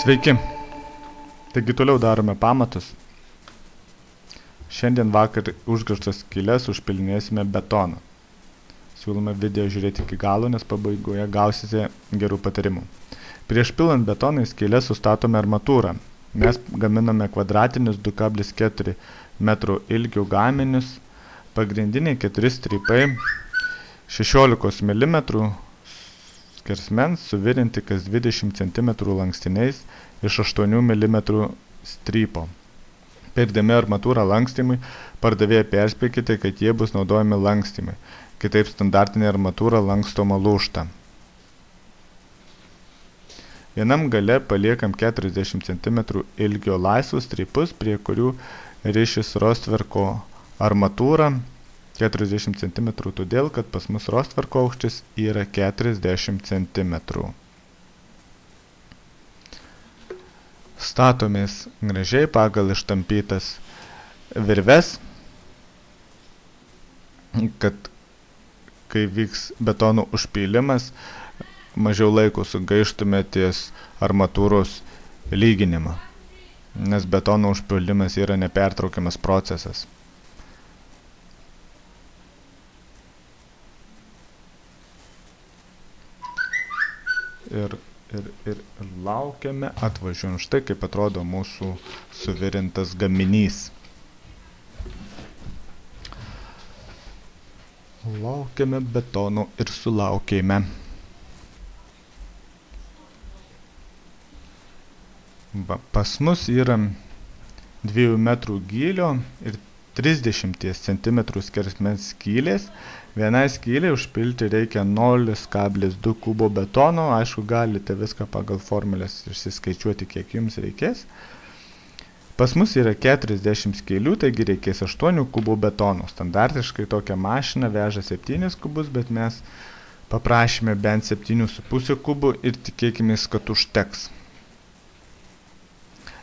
Sveiki. Taigi toliau darome pamatus. Šiandien vakar užgrįžtas skyles užpilinėsime betoną. Siūlome video žiūrėti iki galo, nes pabaigoje gausite gerų patarimų. Prieš pilant betoną į skyles sustatome armatūrą. Mes gaminame kvadratinius 2,4 metrų ilgio gaminius. Pagrindiniai 4 strypai 16 mm skersmens suvirinti kas 20 cm lankstiniais iš 8 mm strypo. Pirdami armatūrą lankstymui, pardavėją perspėkite, kad jie bus naudojami lankstymui. Kitaip standartinė armatūra lankstoma lūžta. Vienam gale paliekam 40 cm ilgio laisvus strypus, prie kurių rišis rostverko armatūra 40 cm, todėl, kad pas mus rostverko aukštis yra 40 cm. Statomės gražiai pagal ištampytas virves, kad kai vyks betono užpylimas, mažiau laiko sugaištume ties armatūros lyginimą, nes betono užpylimas yra nepertraukiamas procesas. Ir laukiame, atvažiuojam. Štai kaip atrodo mūsų suvirintas gaminys. Laukiame betono ir sulaukėme. Pas mus yra 2 metrų gylio ir 30 cm skersmens skylės. Vienai skylė užpilti reikia 0,2 kubo betono. Aišku, galite viską pagal formulės išsiskaičiuoti, kiek jums reikės. Pas mus yra 40 skylių, taigi reikės 8 kubų betono. Standartiškai tokia mašina veža 7 kubus, bet mes paprašėme bent 7,5 kubų ir tikėkimės, kad užteks.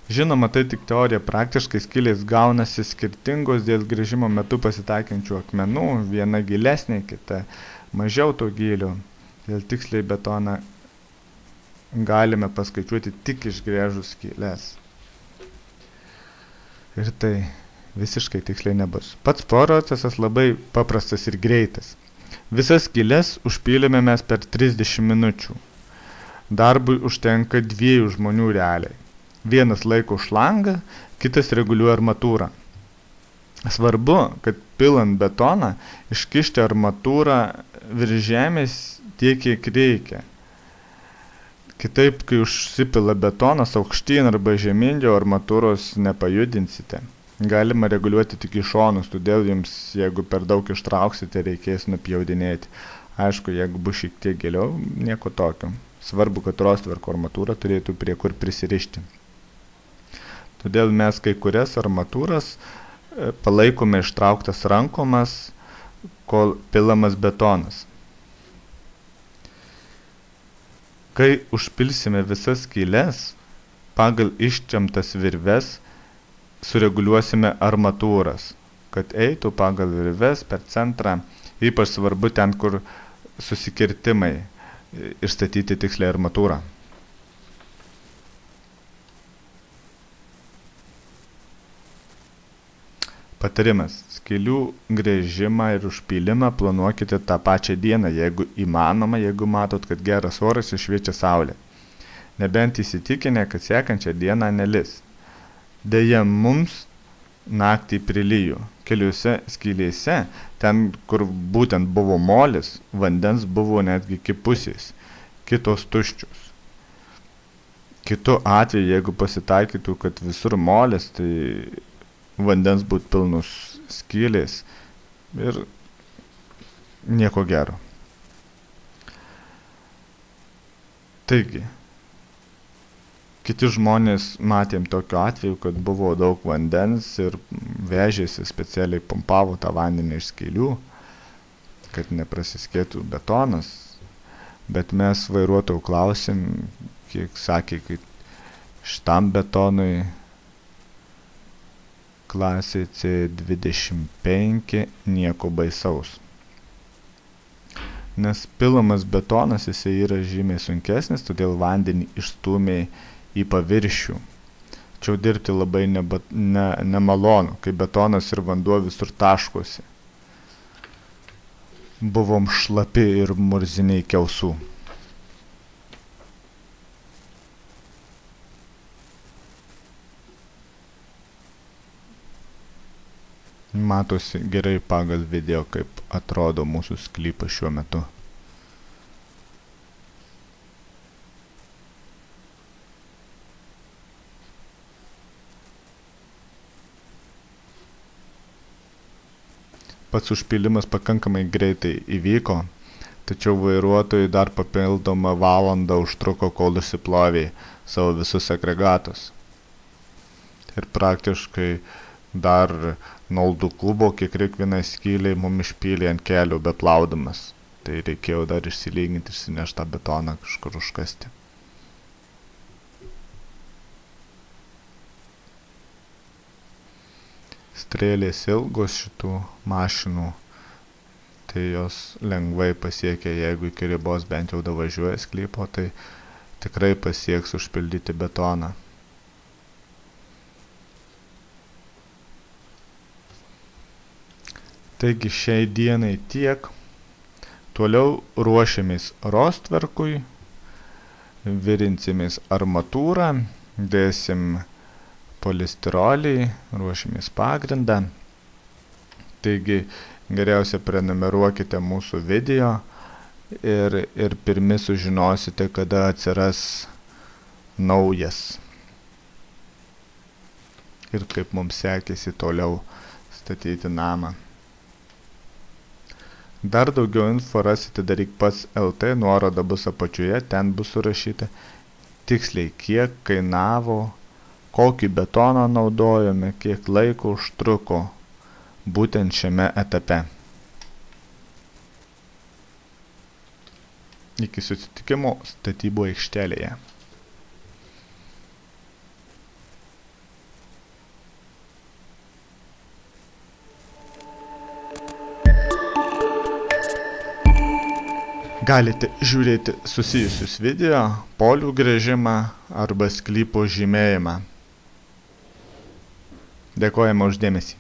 Žinoma, tai tik teorija, praktiškai skylės gaunasi skirtingos dėl grįžimo metu pasitaikančių akmenų, viena gilesnė, kita mažiau to gylio. Dėl tiksliai betoną galime paskaičiuoti tik išgręžus skyles. Ir tai visiškai tiksliai nebus. Pats procesas labai paprastas ir greitas. Visas skyles užpylėme mes per 30 minučių. Darbui užtenka 2 žmonių realiai. Vienas laiko šlangą, kitas reguliuoja armatūrą. Svarbu, kad pilant betoną iškišti armatūrą virš žemės tiek, kiek reikia. Kitaip, kai užsipila betonas aukštyn arba žemyn, jo armatūros nepajudinsite. Galima reguliuoti tik į šonus, todėl jums, jeigu per daug ištrauksite, reikės nupjaudinėti. Aišku, jeigu bus šiek tiek giliau, nieko tokio. Svarbu, kad rostverko armatūra turėtų prie kur prisirišti. Todėl mes kai kurias armatūras palaikome ištrauktas rankomas, kol pilamas betonas. Kai užpilsime visas skyles, pagal iščiamtas virves sureguliuosime armatūras, kad eitų pagal virves per centrą, ypač svarbu ten, kur susikirtimai, išstatyti tiksliai armatūrą. Patarimas. Skylių gręžimą ir užpylimą planuokite tą pačią dieną, jeigu įmanoma, jeigu matot, kad geras oras ir šviečia saulė. Nebent įsitikinę, kad sekančią dieną nelis. Deja, mums naktį prilijo. Keliuose skylėse, ten, kur būtent buvo molis, vandens buvo netgi iki pusės, kitos tuščios. Kitu atveju, jeigu pasitaikytų, kad visur molis, tai vandens būtų pilnus skylės ir nieko gero. Taigi, kiti žmonės matėm tokiu atveju, kad buvo daug vandens ir vežėsi specialiai pumpavo tą vandenį iš skylių, kad neprasiskėtų betonas. Bet mes vairuotojų klausėm, kiek sakė, kad šitam betonui klasė C25 nieko baisaus. Nes pilamas betonas jisai yra žymiai sunkesnis, todėl vandenį išstūmė į paviršių. Tačiau dirbti labai nemalonu, kai betonas ir vanduo visur taškosi. Buvom šlapi ir murziniai kiausų. Matosi gerai pagal video, kaip atrodo mūsų sklypas šiuo metu. Pats užpylimas pakankamai greitai įvyko, tačiau vairuotojai dar papildomą valandą užtruko, kol išsiplovė savo visus agregatus. Ir praktiškai dar 0,2 kubo kiekvieną skylę mum išpylė ant kelio beplaudamas. Tai reikėjo dar išsilyginti, išsinešti tą betoną kažkur užkasti. Strėlės ilgos šitų mašinų, tai jos lengvai pasiekia, jeigu iki ribos bent jau davažiuoja sklypo, tai tikrai pasieks užpildyti betoną. Taigi šiai dienai tiek. Toliau ruošiamės rostverkui, virinsimės armatūrą, dėsim polistirolį, ruošiamės pagrindą. Taigi geriausia prenumeruokite mūsų video ir pirmi sužinosite, kada atsiras naujas. Ir kaip mums sekėsi toliau statyti namą. Dar daugiau info rasite Daryk pats LT, nuoroda bus apačioje, ten bus surašyta tiksliai, kiek kainavo, kokį betoną naudojome, kiek laiko užtruko būtent šiame etape. Iki susitikimo statybų aikštelėje. Galite žiūrėti susijusius video, polių gręžimą arba sklypo žymėjimą. Dėkojame už dėmesį.